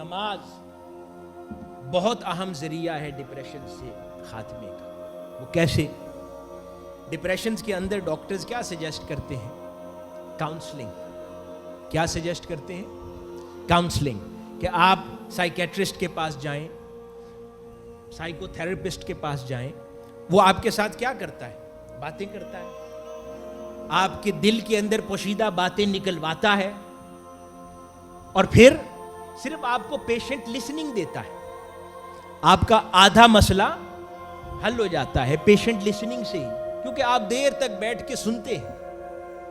نماز بہت اہم ذریعہ ہے ڈپریشن سے خاتمے کا. وہ کیسے؟ ڈپریشنز کے اندر ڈاکٹرز کیا سجیسٹ کرتے ہیں؟ کاؤنسلنگ. کیا سجیسٹ کرتے ہیں؟ کاؤنسلنگ. کہ آپ سائیکیٹرسٹ کے پاس جائیں, سائیکو تھراپسٹ کے پاس جائیں. وہ آپ کے ساتھ کیا کرتا ہے؟ باتیں کرتا ہے, آپ کے دل کے اندر پوشیدہ باتیں نکلواتا ہے, اور پھر صرف آپ کو پیشنٹ لسننگ دیتا ہے. آپ کا آدھا مسئلہ حل ہو جاتا ہے پیشنٹ لسننگ سے ہی, کیونکہ آپ دیر تک بیٹھ کے سنتے ہیں.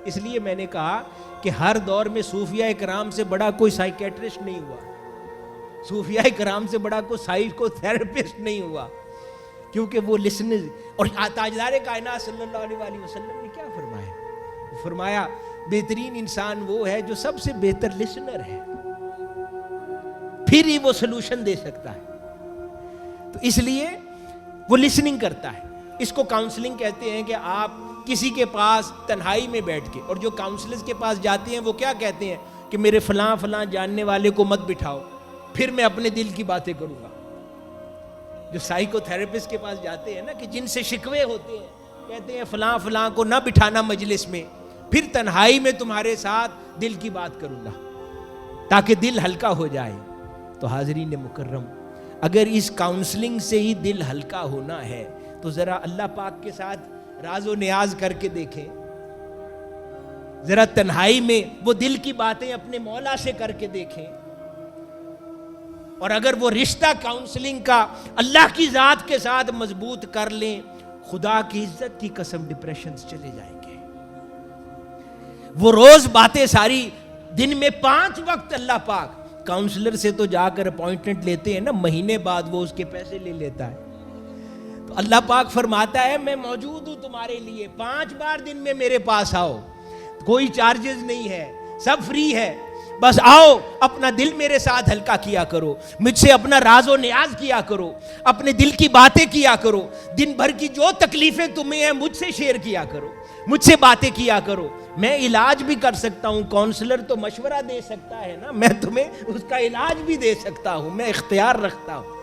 اس لیے میں نے کہا کہ ہر دور میں صوفیاء کرام سے بڑا کوئی سائیکیٹرسٹ نہیں ہوا, صوفیاء کرام سے بڑا کوئی سائیکو تھراپسٹ نہیں ہوا, کیونکہ وہ لسنر. اور تاجدار کائنات صلی اللہ علیہ وسلم نے کیا فرمایا؟ فرمایا بہترین انسان وہ ہے جو سب سے بہتر لسنر ہے, پھر ہی وہ سلوشن دے سکتا ہے. تو اس لیے وہ لسننگ کرتا ہے. اس کو کاؤنسلنگ کہتے ہیں کہ آپ کسی کے پاس تنہائی میں بیٹھ کے, اور جو کاؤنسلرز کے پاس جاتے ہیں وہ کیا کہتے ہیں کہ میرے فلاں فلاں جاننے والے کو مت بٹھاؤ, پھر میں اپنے دل کی باتیں کروں گا. جو سائیکو تھراپسٹ کے پاس جاتے ہیں نا, کہ جن سے شکوے ہوتے ہیں, کہتے ہیں فلاں فلاں کو نہ بٹھانا مجلس میں, پھر تنہائی میں تمہارے ساتھ دل کی بات کروں گا تاکہ دل ہلکا ہو جائے. تو حاضرین مکرم, اگر اس کاؤنسلنگ سے ہی دل ہلکا ہونا ہے تو ذرا اللہ پاک کے ساتھ راز و نیاز کر کے دیکھیں, ذرا تنہائی میں وہ دل کی باتیں اپنے مولا سے کر کے دیکھیں. اور اگر وہ رشتہ کاؤنسلنگ کا اللہ کی ذات کے ساتھ مضبوط کر لیں, خدا کی عزت کی قسم ڈپریشنز چلے جائیں گے. وہ روز باتیں ساری, دن میں 5 وقت اللہ پاک, کاؤنسلر سے تو جا کر اپوائنٹمنٹ لیتے ہیں نا, مہینے بعد وہ اس کے پیسے لے لیتا ہے. تو اللہ پاک فرماتا ہے میں موجود ہوں تمہارے لیے, 5 بار دن میں میرے پاس آؤ, کوئی چارجز نہیں ہے, سب فری ہے, بس آؤ اپنا دل میرے ساتھ ہلکا کیا کرو, مجھ سے اپنا راز و نیاز کیا کرو, اپنے دل کی باتیں کیا کرو, دن بھر کی جو تکلیفیں تمہیں ہیں مجھ سے شیئر کیا کرو, مجھ سے باتیں کیا کرو. میں علاج بھی کر سکتا ہوں, کاؤنسلر تو مشورہ دے سکتا ہے نا, میں تمہیں اس کا علاج بھی دے سکتا ہوں, میں اختیار رکھتا ہوں.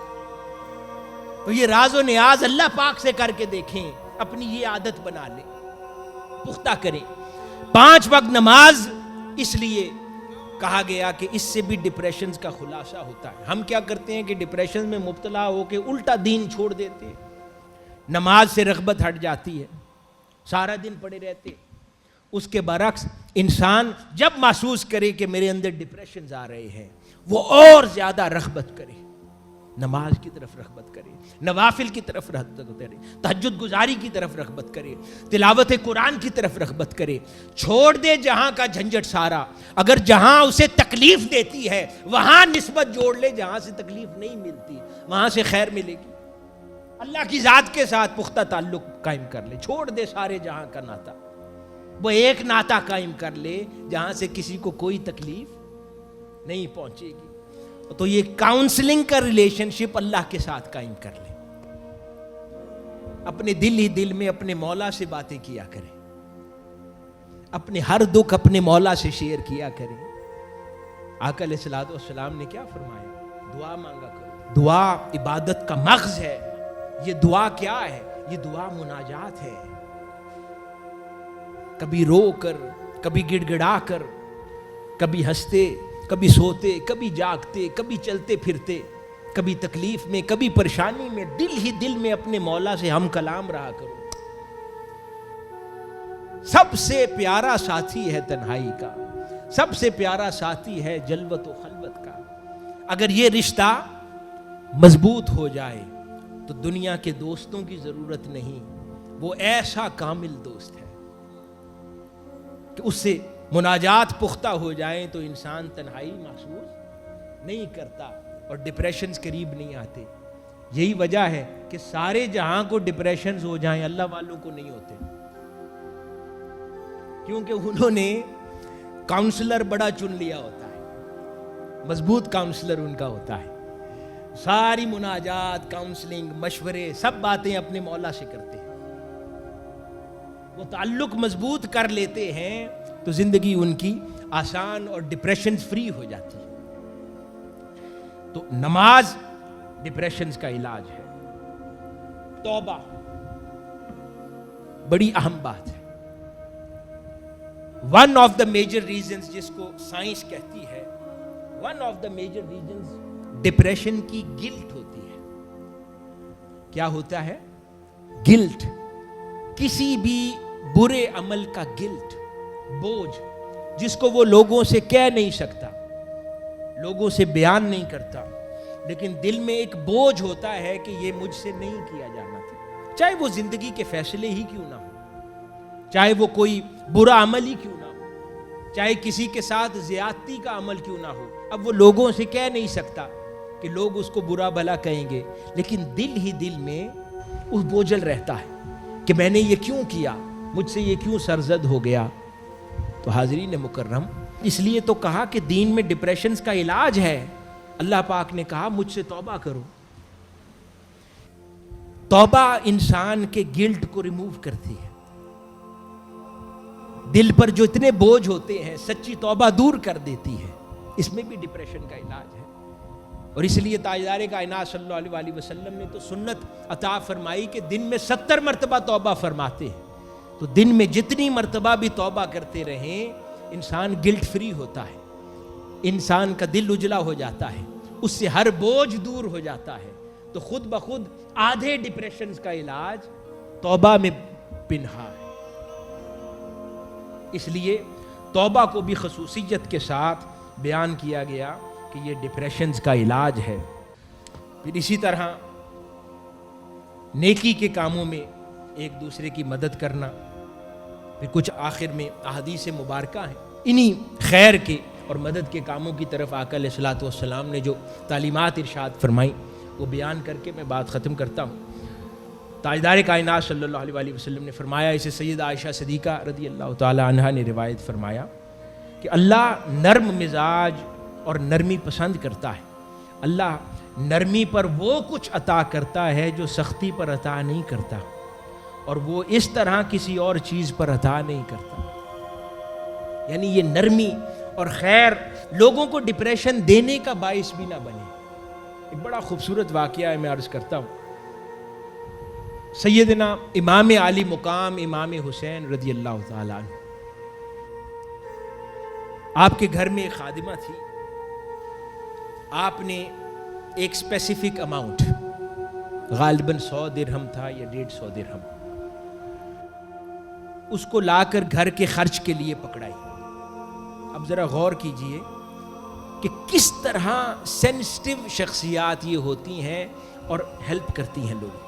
تو یہ راز و نیاز اللہ پاک سے کر کے دیکھیں, اپنی یہ عادت بنا لیں, پختہ کریں. 5 وقت نماز اس لیے کہا گیا کہ اس سے بھی ڈپریشنز کا خلاصہ ہوتا ہے. ہم کیا کرتے ہیں کہ ڈپریشن میں مبتلا ہو کے الٹا دین چھوڑ دیتے ہیں, نماز سے رغبت ہٹ جاتی ہے, سارا دن پڑے رہتے. اس کے برعکس انسان جب محسوس کرے کہ میرے اندر ڈپریشنز آ رہے ہیں, وہ اور زیادہ رغبت کرے, نماز کی طرف رغبت کرے, نوافل کی طرف رغبت کرے, تہجد گزاری کی طرف رغبت کرے, تلاوت قرآن کی طرف رغبت کرے. چھوڑ دے جہاں کا جھنجٹ سارا. اگر جہاں اسے تکلیف دیتی ہے وہاں نسبت جوڑ لے, جہاں سے تکلیف نہیں ملتی وہاں سے خیر ملے گی. اللہ کی ذات کے ساتھ پختہ تعلق قائم کر لے, چھوڑ دے سارے جہاں کا ناتا, وہ ایک ناتا قائم کر لے جہاں سے کسی کو کوئی تکلیف نہیں پہنچے گی. تو یہ کاؤنسلنگ کا ریلیشن شپ اللہ کے ساتھ قائم کر لیں, اپنے دل ہی دل میں اپنے مولا سے باتیں کیا کریں, اپنے ہر دکھ اپنے مولا سے شیئر کیا کریں. آقا علیہ الصلوۃ والسلام نے کیا فرمایا؟ دعا مانگا کرو. دعا عبادت کا مغز ہے. یہ دعا کیا ہے؟ یہ دعا مناجات ہے. کبھی رو کر, کبھی گڑ گڑا کر, کبھی ہنستے, کبھی سوتے, کبھی جاگتے, کبھی چلتے پھرتے, کبھی تکلیف میں, کبھی پریشانی میں, دل ہی دل میں اپنے مولا سے ہم کلام رہا کرو. سب سے پیارا ساتھی ہے تنہائی کا, سب سے پیارا ساتھی ہے جلوت و خلوت کا. اگر یہ رشتہ مضبوط ہو جائے تو دنیا کے دوستوں کی ضرورت نہیں, وہ ایسا کامل دوست ہے کہ اس سے مناجات پختہ ہو جائیں تو انسان تنہائی محسوس نہیں کرتا اور ڈپریشنز قریب نہیں آتے. یہی وجہ ہے کہ سارے جہاں کو ڈپریشنز ہو جائیں, اللہ والوں کو نہیں ہوتے, کیونکہ انہوں نے کاؤنسلر بڑا چن لیا ہوتا ہے, مضبوط کاؤنسلر ان کا ہوتا ہے. ساری مناجات, کاؤنسلنگ, مشورے, سب باتیں اپنے مولا سے کرتے ہیں. وہ تعلق مضبوط کر لیتے ہیں تو زندگی ان کی آسان اور ڈپریشن فری ہو جاتی ہے. تو نماز ڈپریشنز کا علاج ہے. توبہ بڑی اہم بات ہے. One of the major reasons جس کو سائنس کہتی ہے, one of the major reasons depression کی گلٹ ہوتی ہے. کیا ہوتا ہے؟ گلٹ. کسی بھی برے عمل کا گلٹ, بوجھ, جس کو وہ لوگوں سے کہہ نہیں سکتا, لوگوں سے بیان نہیں کرتا, لیکن دل میں ایک بوجھ ہوتا ہے کہ یہ مجھ سے نہیں کیا جانا تھا, چاہے وہ زندگی کے فیصلے ہی کیوں نہ ہو, چاہے وہ کوئی برا عمل ہی کیوں نہ ہو, چاہے کسی کے ساتھ زیادتی کا عمل کیوں نہ ہو. اب وہ لوگوں سے کہہ نہیں سکتا کہ لوگ اس کو برا بھلا کہیں گے, لیکن دل ہی دل میں اس بوجھل رہتا ہے کہ میں نے یہ کیوں کیا, مجھ سے یہ کیوں سرزد ہو گیا. تو حاضرین مکرم, اس لیے تو کہا کہ دین میں ڈپریشنز کا علاج ہے. اللہ پاک نے کہا مجھ سے توبہ کرو. توبہ انسان کے گلٹ کو ریموو کرتی ہے. دل پر جو اتنے بوجھ ہوتے ہیں سچی توبہ دور کر دیتی ہے. اس میں بھی ڈپریشن کا علاج ہے. اور اس لیے تاجدار کائنات صلی اللہ علیہ وسلم نے تو سنت عطا فرمائی کہ دن میں 70 مرتبہ توبہ فرماتے ہیں. تو دن میں جتنی مرتبہ بھی توبہ کرتے رہیں انسان گلٹ فری ہوتا ہے, انسان کا دل اجلا ہو جاتا ہے, اس سے ہر بوجھ دور ہو جاتا ہے. تو خود بخود آدھے ڈپریشنز کا علاج توبہ میں پنہا ہے. اس لیے توبہ کو بھی خصوصیت کے ساتھ بیان کیا گیا کہ یہ ڈپریشنز کا علاج ہے. پھر اسی طرح نیکی کے کاموں میں ایک دوسرے کی مدد کرنا. پھر کچھ آخر میں احادیث مبارکہ ہیں انہی خیر کے اور مدد کے کاموں کی طرف آقا علیہ الصلوۃ والسلام نے جو تعلیمات ارشاد فرمائی وہ بیان کر کے میں بات ختم کرتا ہوں. تاجدار کائنات صلی اللہ علیہ وسلم نے فرمایا, اسے سیدہ عائشہ صدیقہ رضی اللہ تعالی عنہا نے روایت فرمایا کہ اللہ نرم مزاج اور نرمی پسند کرتا ہے. اللہ نرمی پر وہ کچھ عطا کرتا ہے جو سختی پر عطا نہیں کرتا, اور وہ اس طرح کسی اور چیز پر عطا نہیں کرتا. یعنی یہ نرمی اور خیر لوگوں کو ڈپریشن دینے کا باعث بھی نہ بنے. ایک بڑا خوبصورت واقعہ ہے, میں عرض کرتا ہوں. سیدنا امام علی مقام امام حسین رضی اللہ تعالی عنہ, آپ کے گھر میں ایک خادمہ تھی. آپ نے ایک اسپیسیفک اماؤنٹ, غالباً 100 درہم تھا یا 150 درہم, اس کو لا کر گھر کے خرچ کے لیے پکڑائی. اب ذرا غور کیجئے کہ کس طرح سینسٹیو شخصیات یہ ہوتی ہیں اور ہیلپ کرتی ہیں لوگوں کی.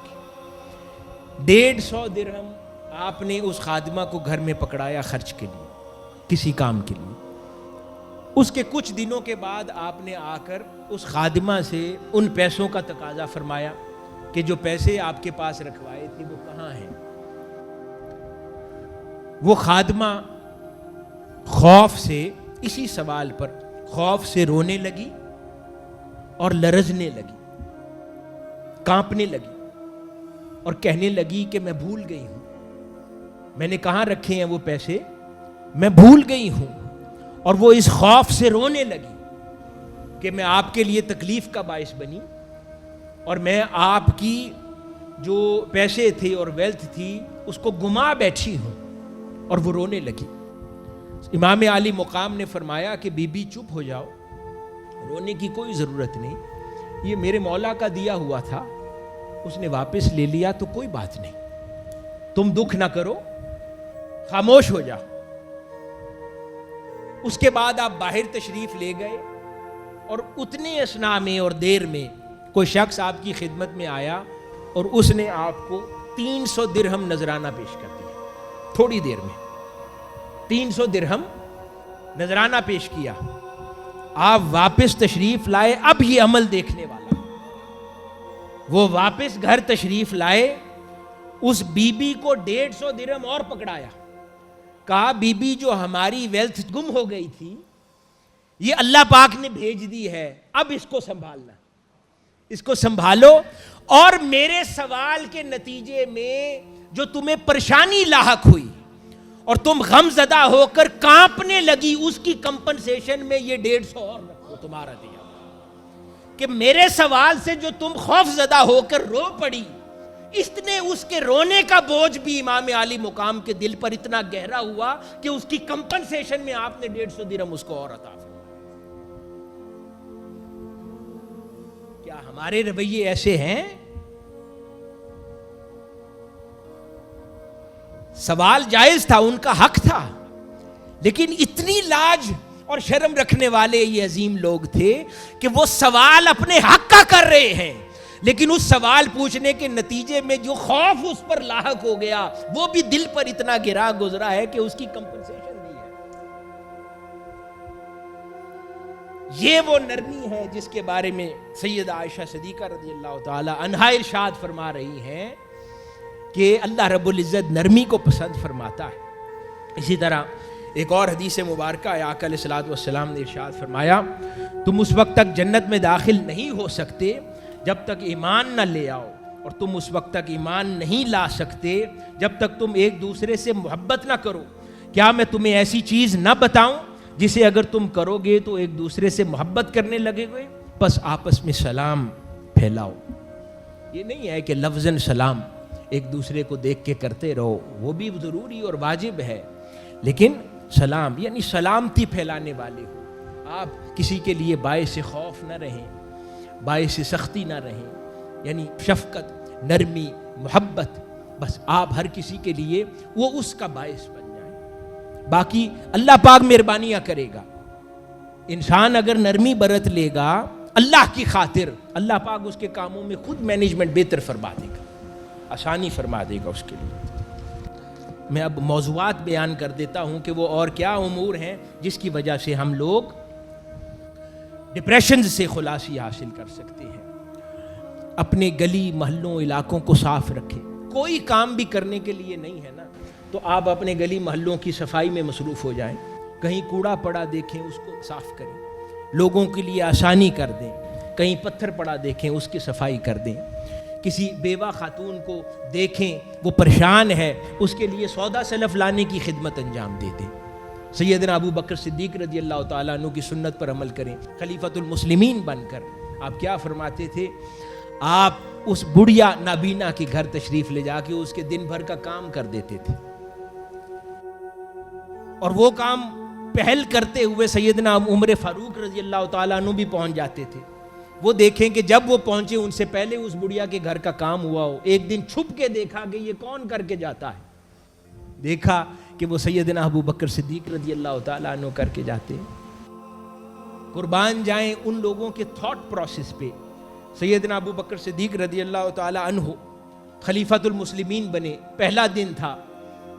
150 درہم آپ نے اس خادمہ کو گھر میں پکڑایا خرچ کے لیے, کسی کام کے لیے. اس کے کچھ دنوں کے بعد آپ نے آ کر اس خادمہ سے ان پیسوں کا تقاضا فرمایا کہ جو پیسے آپ کے پاس رکھوائے تھے وہ کہاں ہیں. وہ خادمہ خوف سے, اسی سوال پر خوف سے رونے لگی اور لرزنے لگی, کانپنے لگی اور کہنے لگی کہ میں بھول گئی ہوں, میں نے کہاں رکھے ہیں وہ پیسے, میں بھول گئی ہوں. اور وہ اس خوف سے رونے لگی کہ میں آپ کے لیے تکلیف کا باعث بنی اور میں آپ کی جو پیسے تھے اور ویلتھ تھی اس کو گما بیٹھی ہوں. اور وہ رونے لگی. امام علی مقام نے فرمایا کہ بی بی چپ ہو جاؤ, رونے کی کوئی ضرورت نہیں, یہ میرے مولا کا دیا ہوا تھا, اس نے واپس لے لیا تو کوئی بات نہیں, تم دکھ نہ کرو, خاموش ہو جاؤ. اس کے بعد آپ باہر تشریف لے گئے اور اتنے اسنا میں اور دیر میں کوئی شخص آپ کی خدمت میں آیا اور اس نے آپ کو 300 درہم نذرانہ پیش کر دیا. تھوڑی دیر میں 300 درہم نذرانہ پیش کیا. آپ واپس تشریف لائے, اب یہ عمل دیکھنے والا. وہ واپس گھر تشریف لائے, اس بی بی کو 150 درہم اور پکڑایا. کہا بی بی جو ہماری ویلتھ گم ہو گئی تھی یہ اللہ پاک نے بھیج دی ہے, اب اس کو سنبھالنا, اس کو سنبھالو, اور میرے سوال کے نتیجے میں جو تمہیں پریشانی لاحق ہوئی اور تم غم زدہ ہو کر کانپنے لگی اس کی کمپنسیشن میں یہ 150 اور رکھو تمہارا دیا. کہ میرے سوال سے جو تم خوف زدہ ہو کر رو پڑی، اتنے اس کے رونے کا بوجھ بھی امام عالی مقام کے دل پر اتنا گہرا ہوا کہ اس کی کمپنسیشن میں آپ نے 150 درہم اس کو اور عطا فرمایا۔ کیا ہمارے رویے ایسے ہیں؟ سوال جائز تھا، ان کا حق تھا، لیکن اتنی لاج اور شرم رکھنے والے یہ عظیم لوگ تھے کہ وہ سوال اپنے حق کا کر رہے ہیں، لیکن اس سوال پوچھنے کے نتیجے میں جو خوف اس پر لاحق ہو گیا وہ بھی دل پر اتنا گرا گزرا ہے کہ اس کی کمپنسیشن دی ہے۔ یہ وہ نرمی ہے جس کے بارے میں سیدہ عائشہ صدیقہ رضی اللہ تعالی عنہا ارشاد فرما رہی ہیں کہ اللہ رب العزت نرمی کو پسند فرماتا ہے۔ اسی طرح ایک اور حدیث مبارکہ ہے، آقا علیہ الصلوۃ والسلام نے ارشاد فرمایا، تم اس وقت تک جنت میں داخل نہیں ہو سکتے جب تک ایمان نہ لے آؤ، اور تم اس وقت تک ایمان نہیں لا سکتے جب تک تم ایک دوسرے سے محبت نہ کرو۔ کیا میں تمہیں ایسی چیز نہ بتاؤں جسے اگر تم کرو گے تو ایک دوسرے سے محبت کرنے لگے گے؟ بس آپس میں سلام پھیلاؤ۔ یہ نہیں ہے کہ لفظاً سلام ایک دوسرے کو دیکھ کے کرتے رہو، وہ بھی ضروری اور واجب ہے، لیکن سلام یعنی سلامتی پھیلانے والے ہو آپ، کسی کے لیے باعث خوف نہ رہیں، باعث سختی نہ رہیں، یعنی شفقت، نرمی، محبت، بس آپ ہر کسی کے لیے وہ اس کا باعث بن جائیں۔ باقی اللہ پاک مہربانیاں کرے گا، انسان اگر نرمی برت لے گا اللہ کی خاطر، اللہ پاک اس کے کاموں میں خود مینجمنٹ بہتر فرما دے گا، آسانی فرما دے گا اس کے لیے۔ میں اب موضوعات بیان کر دیتا ہوں کہ وہ اور کیا امور ہیں جس کی وجہ سے ہم لوگ ڈپریشن سے خلاصی حاصل کر سکتے ہیں۔ اپنے گلی محلوں علاقوں کو صاف رکھیں۔ کوئی کام بھی کرنے کے لیے نہیں ہے نا تو آپ اپنے گلی محلوں کی صفائی میں مصروف ہو جائیں، کہیں کوڑا پڑا دیکھیں اس کو صاف کریں، لوگوں کے لیے آسانی کر دیں، کہیں پتھر پڑا دیکھیں اس کی صفائی کر دیں، کسی بیوہ خاتون کو دیکھیں وہ پریشان ہے اس کے لیے سودا سلف لانے کی خدمت انجام دے دیں۔ سیدنا ابو بکر صدیق رضی اللہ تعالیٰ عنہ کی سنت پر عمل کریں، خلیفۃ المسلمین بن کر۔ آپ کیا فرماتے تھے؟ آپ اس بڑھیا نابینا کے گھر تشریف لے جا کے اس کے دن بھر کا کام کر دیتے تھے، اور وہ کام پہل کرتے ہوئے سیدنا عمر فاروق رضی اللہ تعالیٰ عنہ بھی پہنچ جاتے تھے۔ وہ دیکھیں کہ جب وہ پہنچے ان سے پہلے اس بڑھیا کے گھر کا کام ہوا ہو، ایک دن چھپ کے دیکھا کہ یہ کون کر کے جاتا ہے، دیکھا کہ وہ سیدنا ابو بکر صدیق رضی اللہ تعالیٰ عنہ کر کے جاتے ہیں۔ قربان جائیں ان لوگوں کے تھاٹ پروسیس پہ۔ سیدنا ابو بکر صدیق رضی اللہ تعالیٰ عنہ خلیفۃ المسلمین بنے، پہلا دن تھا،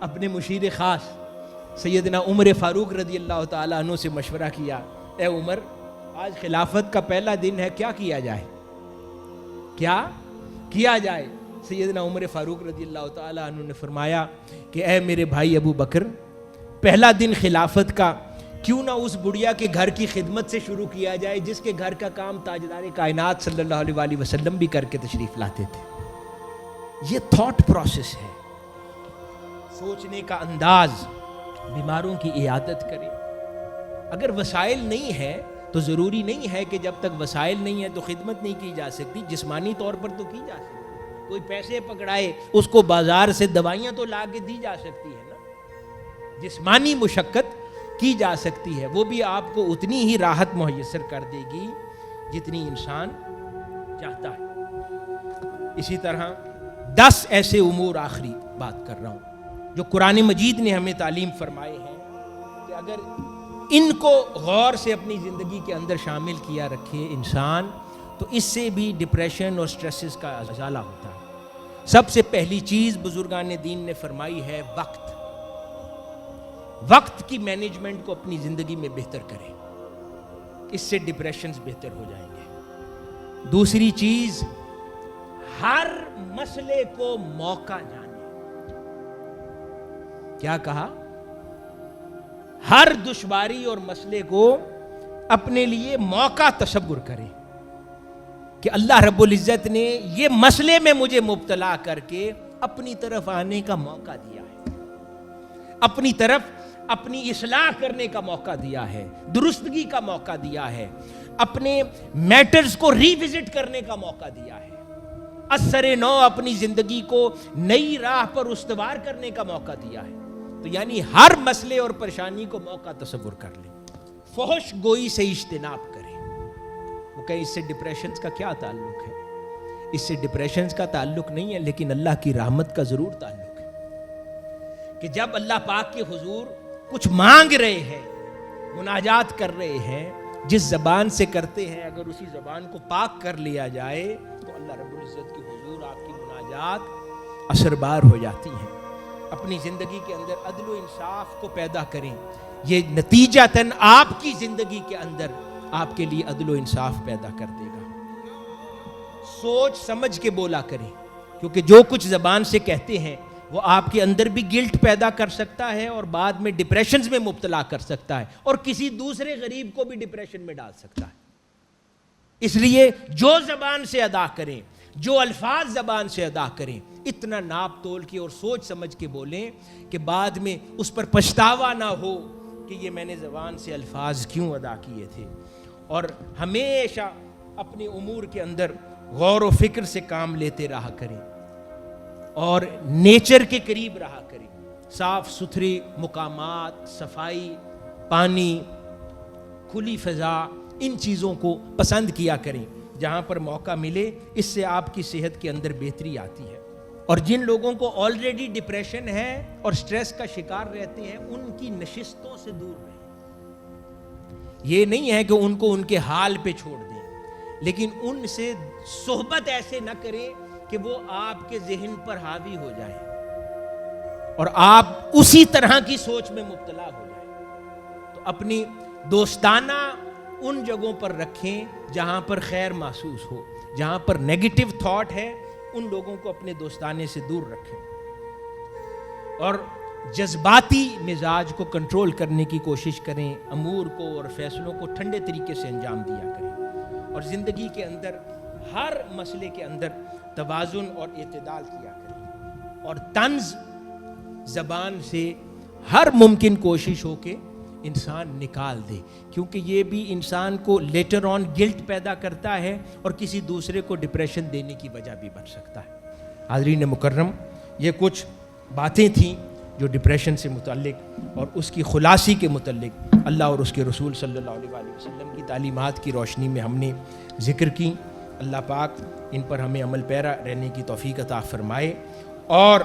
اپنے مشیر خاص سیدنا عمر فاروق رضی اللہ تعالیٰ عنہ سے مشورہ کیا، اے عمر آج خلافت کا پہلا دن ہے، کیا کیا جائے، کیا کیا جائے؟ سیدنا عمر فاروق رضی اللہ تعالیٰ عنہ نے فرمایا کہ اے میرے بھائی ابو بکر، پہلا دن خلافت کا کیوں نہ اس بڑھیا کے گھر کی خدمت سے شروع کیا جائے جس کے گھر کا کام تاجدار کائنات صلی اللہ علیہ وآلہ وسلم بھی کر کے تشریف لاتے تھے۔ یہ تھاٹ پروسیس ہے، سوچنے کا انداز۔ بیماروں کی عیادت کریں۔ اگر وسائل نہیں ہے تو ضروری نہیں ہے کہ جب تک وسائل نہیں ہے تو خدمت نہیں کی جا سکتی، جسمانی طور پر تو کی جا سکتی، کوئی پیسے پکڑائے اس کو بازار سے دوائیاں تو لا کے دی جا سکتی ہے نا، جسمانی مشقت کی جا سکتی ہے، وہ بھی آپ کو اتنی ہی راحت میسر کر دے گی جتنی انسان چاہتا ہے۔ اسی طرح 10 ایسے امور، آخری بات کر رہا ہوں، جو قرآن مجید نے ہمیں تعلیم فرمائے ہیں کہ اگر ان کو غور سے اپنی زندگی کے اندر شامل کیا رکھے انسان تو اس سے بھی ڈپریشن اور سٹریسز کا ازالہ ہوتا ہے۔ سب سے پہلی چیز بزرگان دین نے فرمائی ہے وقت۔ وقت کی مینجمنٹ کو اپنی زندگی میں بہتر کریں، اس سے ڈپریشنز بہتر ہو جائیں گے۔ دوسری چیز، ہر مسئلے کو موقع جانیں۔ کیا کہا؟ ہر دشواری اور مسئلے کو اپنے لیے موقع تصور کریں کہ اللہ رب العزت نے یہ مسئلے میں مجھے مبتلا کر کے اپنی طرف آنے کا موقع دیا ہے، اپنی طرف اپنی اصلاح کرنے کا موقع دیا ہے، درستگی کا موقع دیا ہے۔ اپنے میٹرز کو ری وزٹ کرنے کا موقع دیا ہے، اثر نو اپنی زندگی کو نئی راہ پر استوار کرنے کا موقع دیا ہے. تو یعنی ہر مسئلے اور پریشانی کو موقع تصور کر لیں. فحش گوئی سے اجتناب کریں. وہ کہیں اس سے ڈپریشنز کا کیا تعلق ہے؟ اس سے ڈپریشنز کا تعلق نہیں ہے، لیکن اللہ کی رحمت کا ضرور تعلق ہے کہ جب اللہ پاک کے حضور کچھ مانگ رہے ہیں، مناجات کر رہے ہیں، جس زبان سے کرتے ہیں اگر اسی زبان کو پاک کر لیا جائے تو اللہ رب العزت کے حضور آپ کی مناجات اثر بار ہو جاتی ہیں. اپنی زندگی کے اندر عدل و انصاف کو پیدا کریں. یہ نتیجتاً آپ کی زندگی کے اندر آپ کے لیے عدل و انصاف پیدا کر دے گا. سوچ سمجھ کے بولا کریں، کیونکہ جو کچھ زبان سے کہتے ہیں وہ آپ کے اندر بھی گلٹ پیدا کر سکتا ہے اور بعد میں ڈپریشنز میں مبتلا کر سکتا ہے اور کسی دوسرے غریب کو بھی ڈپریشن میں ڈال سکتا ہے. اس لیے جو زبان سے ادا کریں، جو الفاظ زبان سے ادا کریں، اتنا ناپ تول کے اور سوچ سمجھ کے بولیں کہ بعد میں اس پر پچھتاوا نہ ہو کہ یہ میں نے زبان سے الفاظ کیوں ادا کیے تھے. اور ہمیشہ اپنے امور کے اندر غور و فکر سے کام لیتے رہا کریں اور نیچر کے قریب رہا کریں. صاف ستھرے مقامات، صفائی، پانی، کھلی فضا، ان چیزوں کو پسند کیا کریں جہاں پر موقع ملے. اس سے آپ کی صحت کے اندر بہتری آتی ہے. اور جن لوگوں کو آلریڈی ڈپریشن ہے اور سٹریس کا شکار رہتے ہیں، ان کی نشستوں سے دور رہیں. یہ نہیں ہے کہ ان کو ان کے حال پہ چھوڑ دیں، لیکن ان سے صحبت ایسے نہ کریں کہ وہ آپ کے ذہن پر حاوی ہو جائے اور آپ اسی طرح کی سوچ میں مبتلا ہو جائیں. تو اپنی دوستانہ ان جگہوں پر رکھیں جہاں پر خیر محسوس ہو. جہاں پر نیگیٹو تھاٹ ہے ان لوگوں کو اپنے دوستانے سے دور رکھیں اور جذباتی مزاج کو کنٹرول کرنے کی کوشش کریں. امور کو اور فیصلوں کو ٹھنڈے طریقے سے انجام دیا کریں اور زندگی کے اندر ہر مسئلے کے اندر توازن اور اعتدال کیا کریں. اور طنز زبان سے ہر ممکن کوشش ہو کے انسان نکال دے، کیونکہ یہ بھی انسان کو لیٹر آن گلٹ پیدا کرتا ہے اور کسی دوسرے کو ڈپریشن دینے کی وجہ بھی بن سکتا ہے. حاضرین مکرم، یہ کچھ باتیں تھیں جو ڈپریشن سے متعلق اور اس کی خلاصی کے متعلق اللہ اور اس کے رسول صلی اللہ علیہ وسلم کی تعلیمات کی روشنی میں ہم نے ذکر کی. اللہ پاک ان پر ہمیں عمل پیرا رہنے کی توفیق عطا فرمائے اور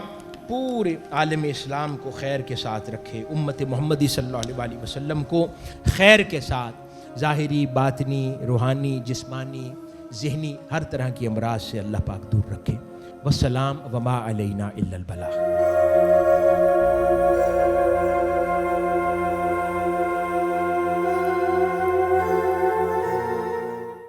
پورے عالم اسلام کو خیر کے ساتھ رکھے. امت محمدی صلی اللہ علیہ وسلم کو خیر کے ساتھ ظاہری، باطنی، روحانی، جسمانی، ذہنی ہر طرح کی امراض سے اللہ پاک دور رکھے. والسلام وما علینا الا البلاغ.